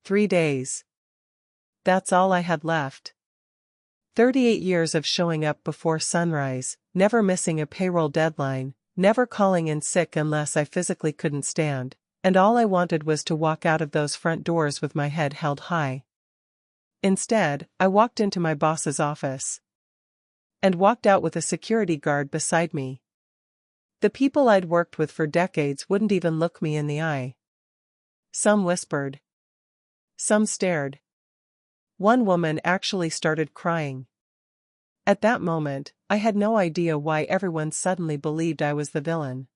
3 days. That's all I had left. 38 years of showing up before sunrise, never missing a payroll deadline, never calling in sick unless I physically couldn't stand, and all I wanted was to walk out of those front doors with my head held high. Instead, I walked into my boss's office and walked out with a security guard beside me. The people I'd worked with for decades wouldn't even look me in the eye. Some whispered. Some stared. One woman actually started crying. At that moment, I had no idea why everyone suddenly believed I was the villain.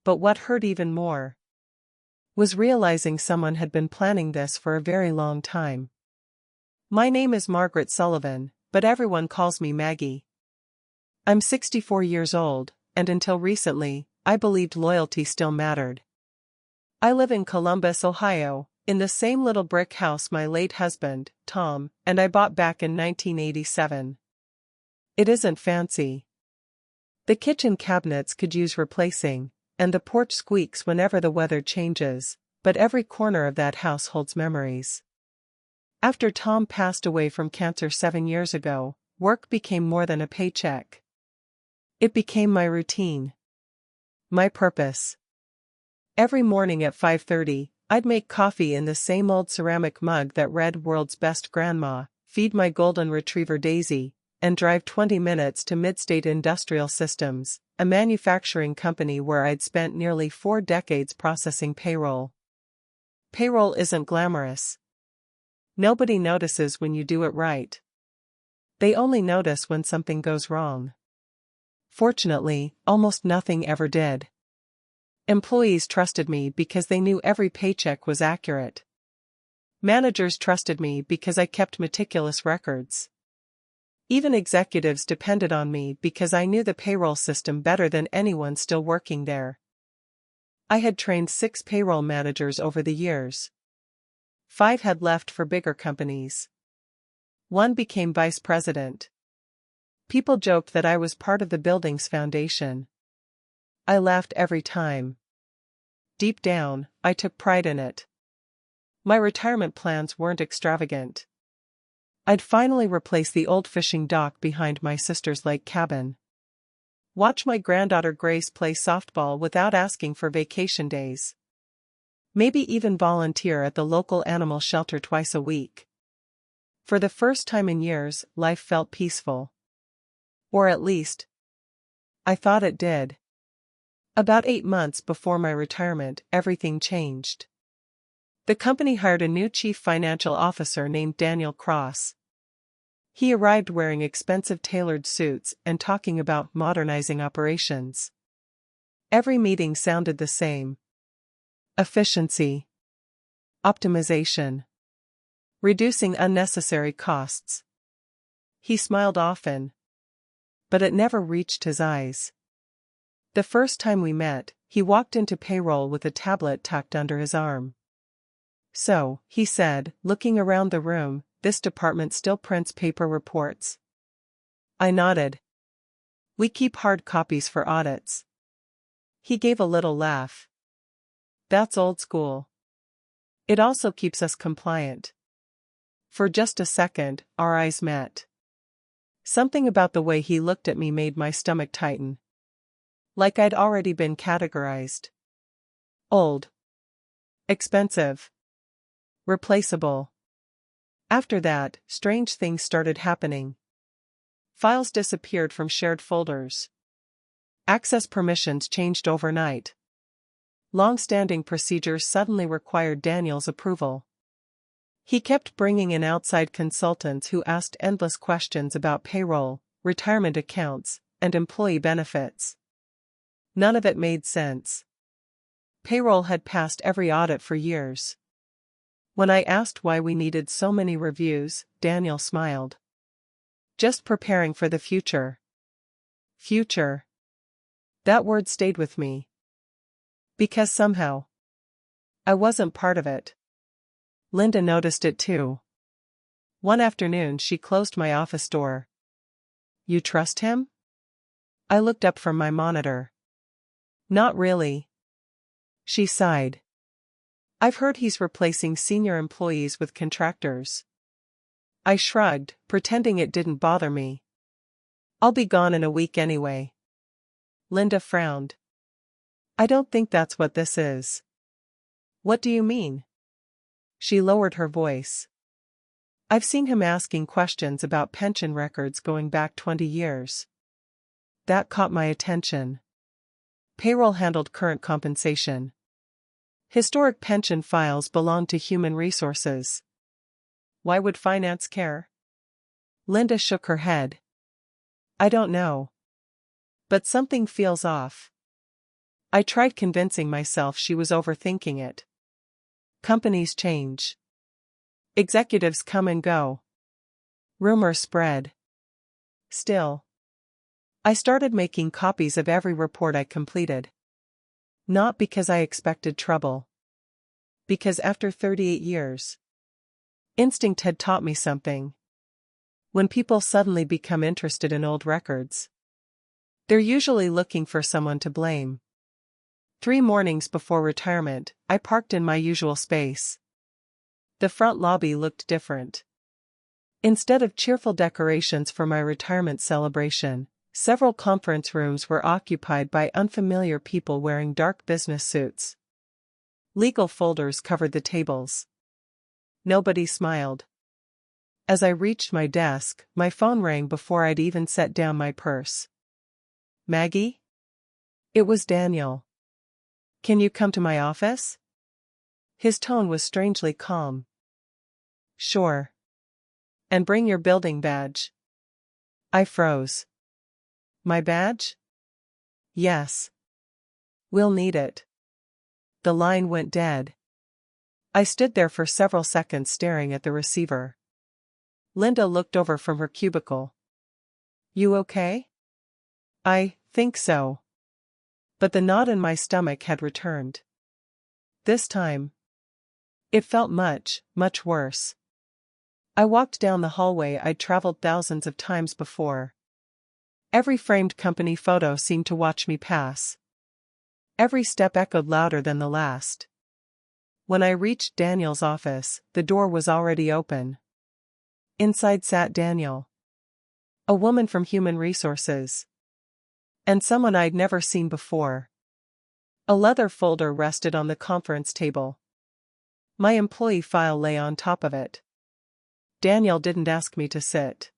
But what hurt even more was realizing someone had been planning this for a very long time. My name is Margaret Sullivan, but everyone calls me Maggie. I'm 64 years old, and until recently, I believed loyalty still mattered. I live in Columbus, Ohio, in the same little brick house my late husband, Tom, and I bought back in 1987. It isn't fancy. The kitchen cabinets could use replacing, and the porch squeaks whenever the weather changes, but every corner of that house holds memories. After Tom passed away from cancer 7 years ago, work became more than a paycheck. It became my routine. My purpose. Every morning at 5:30, I'd make coffee in the same old ceramic mug that read "World's Best Grandma," feed my golden retriever Daisy, and drive 20 minutes to Midstate Industrial Systems, a manufacturing company where I'd spent nearly 4 decades processing payroll. Payroll isn't glamorous. Nobody notices when you do it right. They only notice when something goes wrong. Fortunately, almost nothing ever did. Employees trusted me because they knew every paycheck was accurate. Managers trusted me because I kept meticulous records. Even executives depended on me because I knew the payroll system better than anyone still working there. I had trained 6 payroll managers over the years. 5 had left for bigger companies. 1 became vice president. People joked that I was part of the building's foundation. I laughed every time. Deep down, I took pride in it. My retirement plans weren't extravagant. I'd finally replace the old fishing dock behind my sister's lake cabin. Watch my granddaughter Grace play softball without asking for vacation days. Maybe even volunteer at the local animal shelter twice a week. For the first time in years, life felt peaceful. Or at least, I thought it did. About 8 months before my retirement, everything changed. The company hired a new chief financial officer named Daniel Cross. He arrived wearing expensive tailored suits and talking about modernizing operations. Every meeting sounded the same. Efficiency. Optimization. Reducing unnecessary costs. He smiled often, but it never reached his eyes. The first time we met, he walked into payroll with a tablet tucked under his arm. "So," he said, looking around the room, "this department still prints paper reports?" I nodded. "We keep hard copies for audits." He gave a little laugh. "That's old school. It also keeps us compliant." For just a second, our eyes met. Something about the way he looked at me made my stomach tighten. Like I'd already been categorized. Old. Expensive. Replaceable. After that, strange things started happening. Files disappeared from shared folders. Access permissions changed overnight. Long-standing procedures suddenly required Daniel's approval. He kept bringing in outside consultants who asked endless questions about payroll, retirement accounts, and employee benefits. None of it made sense. Payroll had passed every audit for years. When I asked why we needed so many reviews, Daniel smiled. "Just preparing for the future." Future. That word stayed with me. Because somehow, I wasn't part of it. Linda noticed it too. One afternoon she closed my office door. "You trust him?" I looked up from my monitor. "Not really." She sighed. I've heard he's replacing senior employees with contractors. I shrugged, pretending it didn't bother me. I'll be gone in a week anyway. Linda frowned. I don't think that's what this is. What do you mean? She lowered her voice. I've seen him asking questions about pension records going back 20 years. That caught my attention. Payroll handled current compensation. Historic pension files belong to human resources. Why would finance care? Linda shook her head. I don't know. But something feels off. I tried convincing myself she was overthinking it. Companies change. Executives come and go. Rumors spread. Still, I started making copies of every report I completed. Not because I expected trouble. Because after 38 years, instinct had taught me something. When people suddenly become interested in old records, they're usually looking for someone to blame. 3 mornings before retirement, I parked in my usual space. The front lobby looked different. Instead of cheerful decorations for my retirement celebration, several conference rooms were occupied by unfamiliar people wearing dark business suits. Legal folders covered the tables. Nobody smiled. As I reached my desk, my phone rang before I'd even set down my purse. Maggie? It was Daniel. Can you come to my office? His tone was strangely calm. Sure. And bring your building badge. I froze. My badge? Yes. We'll need it. The line went dead. I stood there for several seconds staring at the receiver. Linda looked over from her cubicle. You okay? I think so. But the knot in my stomach had returned. This time, it felt much, much worse. I walked down the hallway I'd traveled thousands of times before. Every framed company photo seemed to watch me pass. Every step echoed louder than the last. When I reached Daniel's office, the door was already open. Inside sat Daniel. A woman from Human Resources. And someone I'd never seen before. A leather folder rested on the conference table. My employee file lay on top of it. Daniel didn't ask me to sit.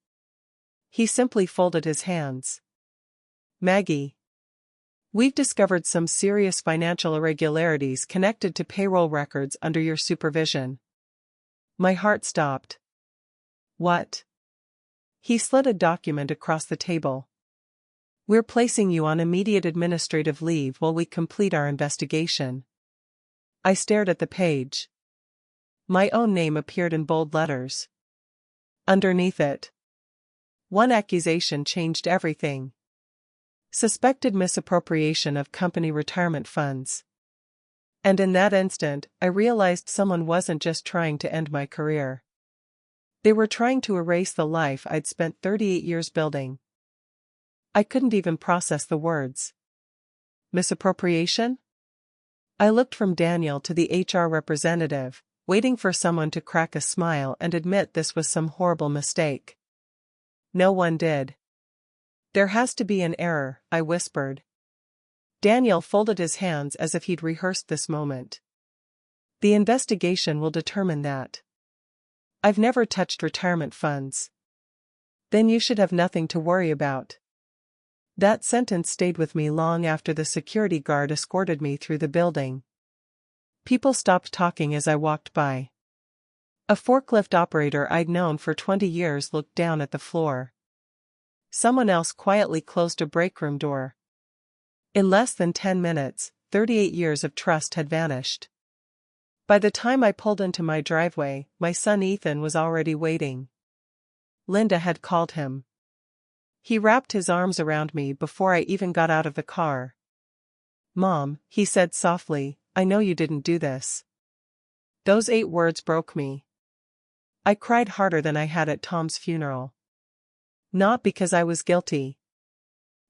He simply folded his hands. Maggie. We've discovered some serious financial irregularities connected to payroll records under your supervision. My heart stopped. What? He slid a document across the table. We're placing you on immediate administrative leave while we complete our investigation. I stared at the page. My own name appeared in bold letters. Underneath it, one accusation changed everything. Suspected misappropriation of company retirement funds. And in that instant, I realized someone wasn't just trying to end my career. They were trying to erase the life I'd spent 38 years building. I couldn't even process the words. Misappropriation? I looked from Daniel to the HR representative, waiting for someone to crack a smile and admit this was some horrible mistake. No one did. There has to be an error, I whispered. Daniel folded his hands as if he'd rehearsed this moment. The investigation will determine that. I've never touched retirement funds. Then you should have nothing to worry about. That sentence stayed with me long after the security guard escorted me through the building. People stopped talking as I walked by. A forklift operator I'd known for 20 years looked down at the floor. Someone else quietly closed a break room door. In less than 10 minutes, 38 years of trust had vanished. By the time I pulled into my driveway, my son Ethan was already waiting. Linda had called him. He wrapped his arms around me before I even got out of the car. Mom, he said softly, I know you didn't do this. Those 8 words broke me. I cried harder than I had at Tom's funeral. Not because I was guilty.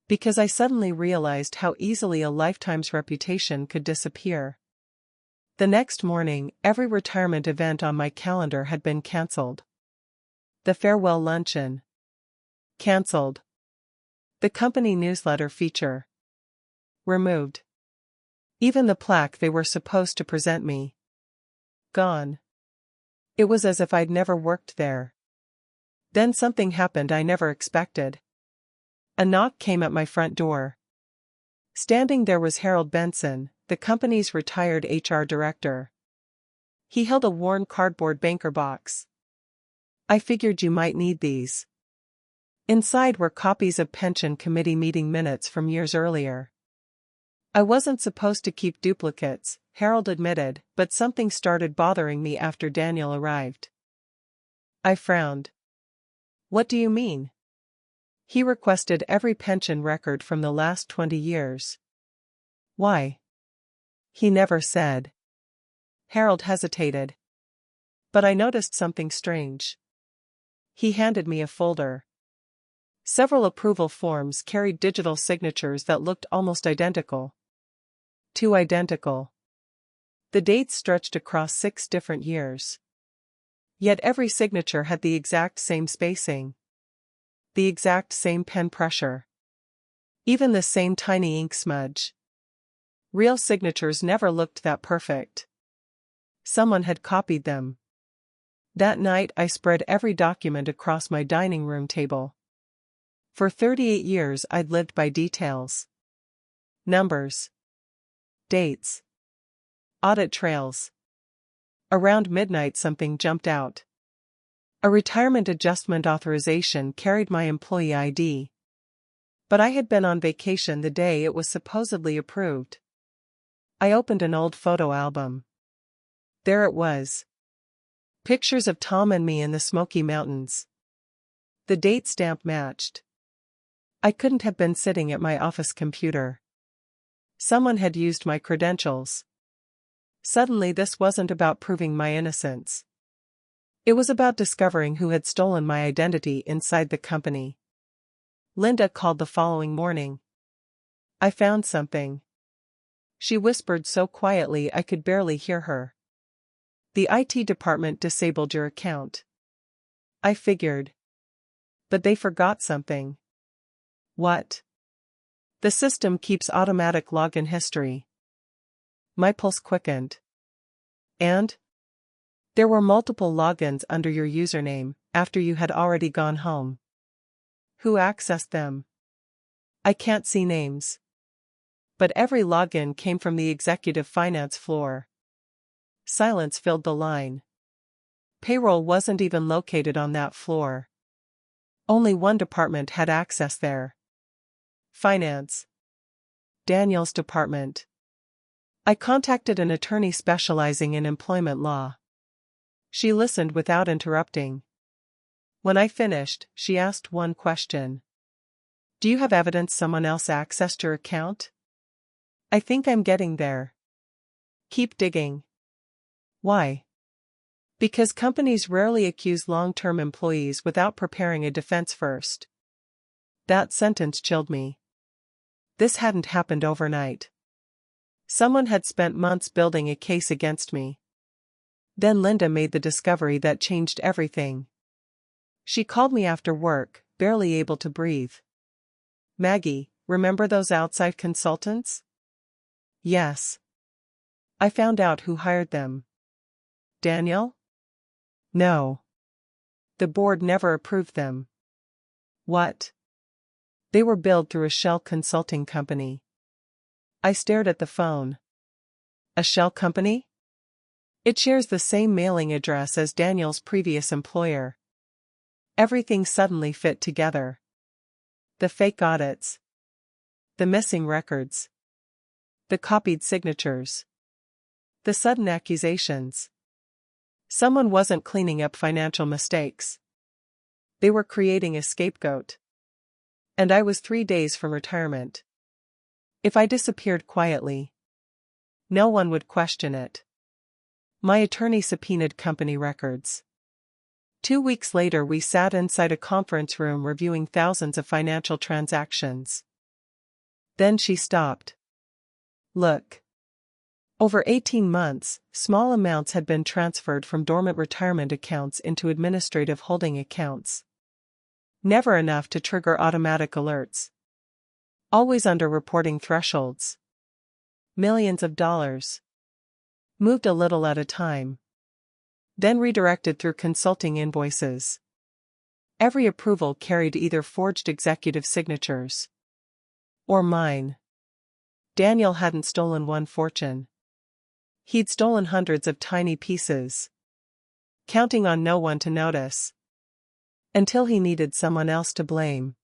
Because I suddenly realized how easily a lifetime's reputation could disappear. The next morning, every retirement event on my calendar had been cancelled. The farewell luncheon. Cancelled. The company newsletter feature. Removed. Even the plaque they were supposed to present me. Gone. It was as if I'd never worked there. Then something happened I never expected. A knock came at my front door. Standing there was Harold Benson, the company's retired HR director. He held a worn cardboard banker box. I figured you might need these. Inside were copies of pension committee meeting minutes from years earlier. I wasn't supposed to keep duplicates, Harold admitted, but something started bothering me after Daniel arrived. I frowned. What do you mean? He requested every pension record from the last 20 years. Why? He never said. Harold hesitated. But I noticed something strange. He handed me a folder. Several approval forms carried digital signatures that looked almost identical. Too identical. The dates stretched across 6 different years. Yet every signature had the exact same spacing. The exact same pen pressure. Even the same tiny ink smudge. Real signatures never looked that perfect. Someone had copied them. That night I spread every document across my dining room table. For 38 years I'd lived by details. Numbers. Dates. Audit trails. Around midnight something jumped out. A retirement adjustment authorization carried my employee ID. But I had been on vacation the day it was supposedly approved. I opened an old photo album. There it was. Pictures of Tom and me in the Smoky Mountains. The date stamp matched. I couldn't have been sitting at my office computer. Someone had used my credentials. Suddenly this wasn't about proving my innocence. It was about discovering who had stolen my identity inside the company. Linda called the following morning. I found something. She whispered so quietly I could barely hear her. The IT department disabled your account. I figured. But they forgot something. What? The system keeps automatic login history. My pulse quickened. And? There were multiple logins under your username, after you had already gone home. Who accessed them? I can't see names. But every login came from the executive finance floor. Silence filled the line. Payroll wasn't even located on that floor. Only one department had access there. Finance. Daniel's department. I contacted an attorney specializing in employment law. She listened without interrupting. When I finished, she asked one question. Do you have evidence someone else accessed your account? I think I'm getting there. Keep digging. Why? Because companies rarely accuse long-term employees without preparing a defense first. That sentence chilled me. This hadn't happened overnight. Someone had spent months building a case against me. Then Linda made the discovery that changed everything. She called me after work, barely able to breathe. Maggie, remember those outside consultants? Yes. I found out who hired them. Daniel? No. The board never approved them. What? They were billed through a shell consulting company. I stared at the phone. A shell company? It shares the same mailing address as Daniel's previous employer. Everything suddenly fit together. The fake audits. The missing records. The copied signatures. The sudden accusations. Someone wasn't cleaning up financial mistakes. They were creating a scapegoat. And I was 3 days from retirement. If I disappeared quietly, no one would question it. My attorney subpoenaed company records. 2 weeks later we sat inside a conference room reviewing thousands of financial transactions. Then she stopped. Look. Over 18 months, small amounts had been transferred from dormant retirement accounts into administrative holding accounts. Never enough to trigger automatic alerts. Always under reporting thresholds. Millions of dollars. Moved a little at a time. Then redirected through consulting invoices. Every approval carried either forged executive signatures or mine. Daniel hadn't stolen one fortune. He'd stolen hundreds of tiny pieces, counting on no one to notice. Until he needed someone else to blame.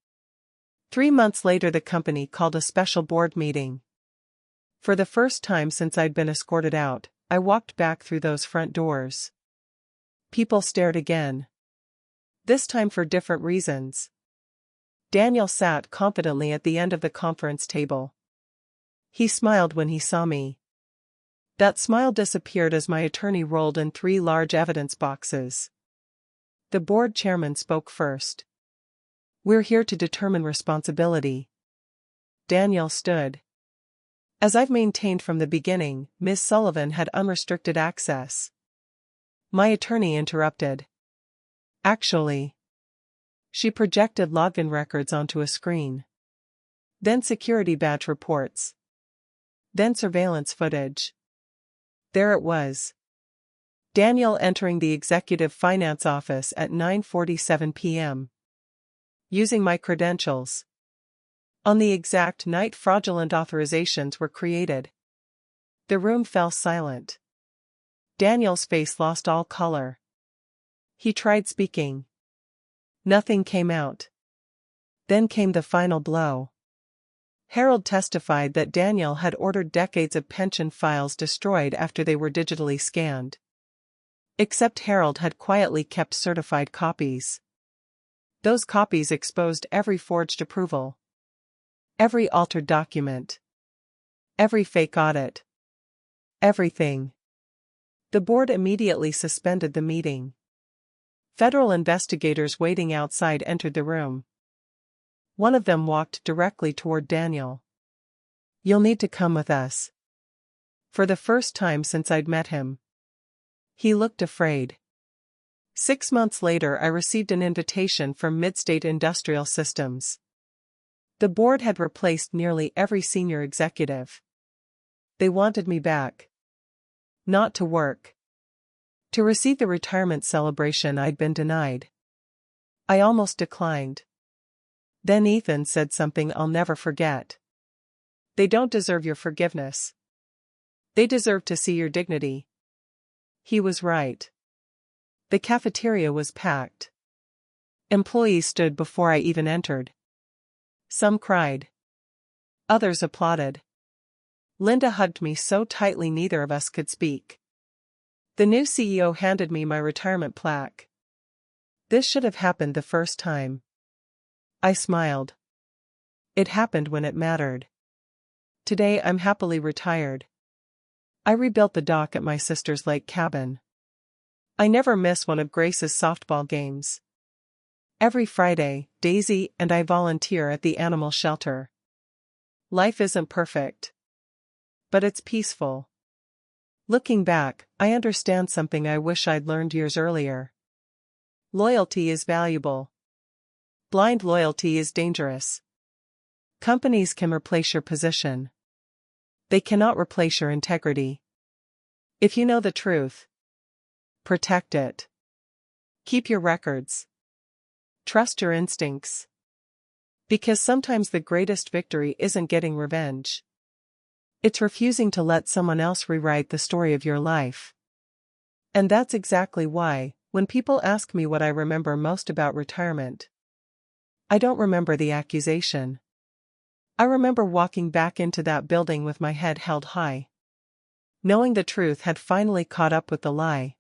3 months later, the company called a special board meeting. For the first time since I'd been escorted out, I walked back through those front doors. People stared again. This time for different reasons. Daniel sat confidently at the end of the conference table. He smiled when he saw me. That smile disappeared as my attorney rolled in 3 large evidence boxes. The board chairman spoke first. "We're here to determine responsibility." Daniel stood. As I've maintained from the beginning, Ms. Sullivan had unrestricted access. My attorney interrupted. Actually, she projected login records onto a screen. Then security badge reports. Then surveillance footage. There it was. Daniel entering the executive finance office at 9:47 p.m. Using my credentials. On the exact night fraudulent authorizations were created. The room fell silent. Daniel's face lost all color. He tried speaking. Nothing came out. Then came the final blow. Harold testified that Daniel had ordered decades of pension files destroyed after they were digitally scanned. Except Harold had quietly kept certified copies. Those copies exposed every forged approval. Every altered document. Every fake audit. Everything. The board immediately suspended the meeting. Federal investigators waiting outside entered the room. One of them walked directly toward Daniel. "You'll need to come with us." For the first time since I'd met him. He looked afraid. 6 months later, I received an invitation from Midstate Industrial Systems. The board had replaced nearly every senior executive. They wanted me back. Not to work. To receive the retirement celebration I'd been denied. I almost declined. Then Ethan said something I'll never forget. "They don't deserve your forgiveness. They deserve to see your dignity." He was right. The cafeteria was packed. Employees stood before I even entered. Some cried. Others applauded. Linda hugged me so tightly neither of us could speak. The new CEO handed me my retirement plaque. This should have happened the first time. I smiled. It happened when it mattered. Today I'm happily retired. I rebuilt the dock at my sister's lake cabin. I never miss one of Grace's softball games. Every Friday, Daisy and I volunteer at the animal shelter. Life isn't perfect. But it's peaceful. Looking back, I understand something I wish I'd learned years earlier. Loyalty is valuable. Blind loyalty is dangerous. Companies can replace your position. They cannot replace your integrity. If you know the truth, protect it. Keep your records. Trust your instincts. Because sometimes the greatest victory isn't getting revenge. It's refusing to let someone else rewrite the story of your life. And that's exactly why, when people ask me what I remember most about retirement, I don't remember the accusation. I remember walking back into that building with my head held high. Knowing the truth had finally caught up with the lie.